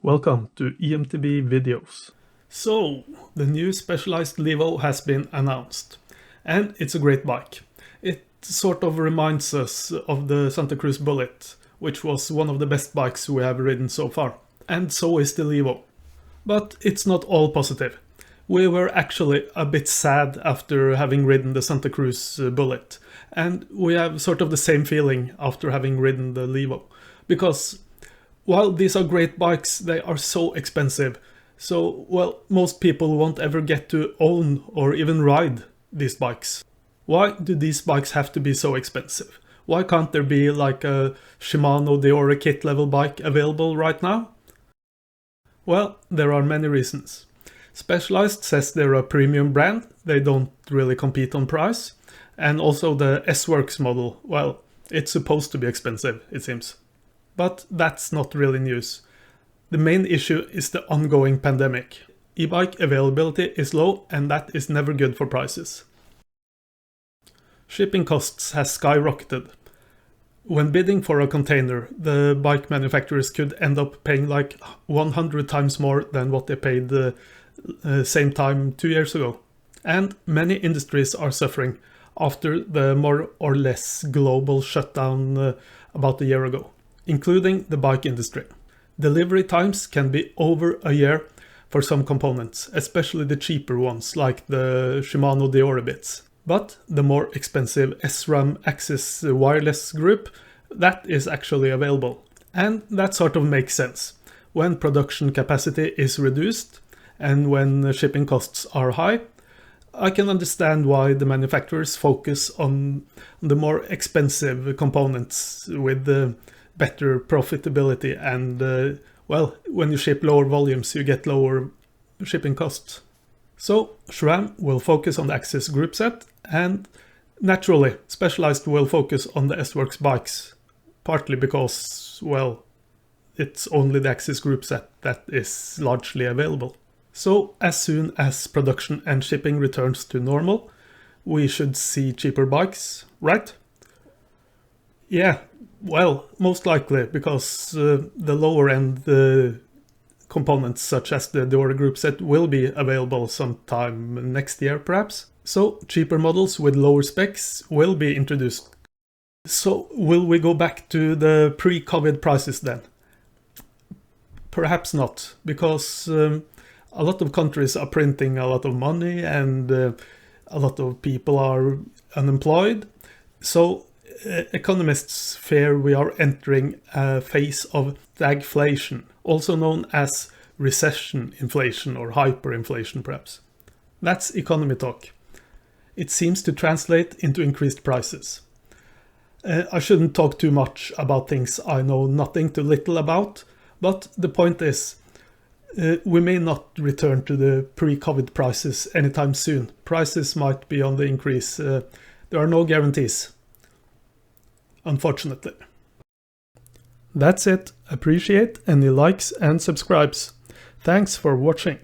Welcome to emtb videos. So, the new Specialized Levo has been announced, and it's a great bike. It sort of reminds us of the Santa Cruz Bullit, which was one of the best bikes we have ridden so far, and so is the Levo. But it's not all positive. We were actually a bit sad after having ridden the Santa Cruz Bullit, and we have sort of the same feeling after having ridden the Levo, because while these are great bikes, they are so expensive. So, well, most people won't ever get to own or even ride these bikes. Why do these bikes have to be so expensive? Why can't there be like a Shimano Deore kit level bike available right now? Well, there are many reasons. Specialized says they're a premium brand, they don't really compete on price. And also the S-Works model, well, it's supposed to be expensive, it seems. But that's not really news. The main issue is the ongoing pandemic. E-bike availability is low, and that is never good for prices. Shipping costs has skyrocketed. When bidding for a container, the bike manufacturers could end up paying like 100 times more than what they paid the same time 2 years ago. And many industries are suffering after the more or less global shutdown about a year ago, including the bike industry. Delivery times can be over a year for some components, especially the cheaper ones like the Shimano Deore bits. But the more expensive SRAM Axis wireless group, that is actually available. And that sort of makes sense. When production capacity is reduced and when shipping costs are high, I can understand why the manufacturers focus on the more expensive components with the better profitability and, well, when you ship lower volumes you get lower shipping costs. So SRAM will focus on the Axis group set, and naturally Specialized will focus on the S-Works bikes, partly because, well, it's only the Axis group set that is largely available. So as soon as production and shipping returns to normal, we should see cheaper bikes, right? Yeah, well, most likely, because the lower end components such as the Deore group set will be available sometime next year perhaps. So cheaper models with lower specs will be introduced. So will we go back to the pre-COVID prices then? Perhaps not, because a lot of countries are printing a lot of money and a lot of people are unemployed. So economists fear we are entering a phase of stagflation, also known as recession inflation or hyperinflation perhaps. That's economy talk. It seems to translate into increased prices. I shouldn't talk too much about things I know nothing to little about, but the point is, we may not return to the pre-COVID prices anytime soon. Prices might be on the increase. There are no guarantees, unfortunately. That's it. Appreciate any likes and subscribes. Thanks for watching.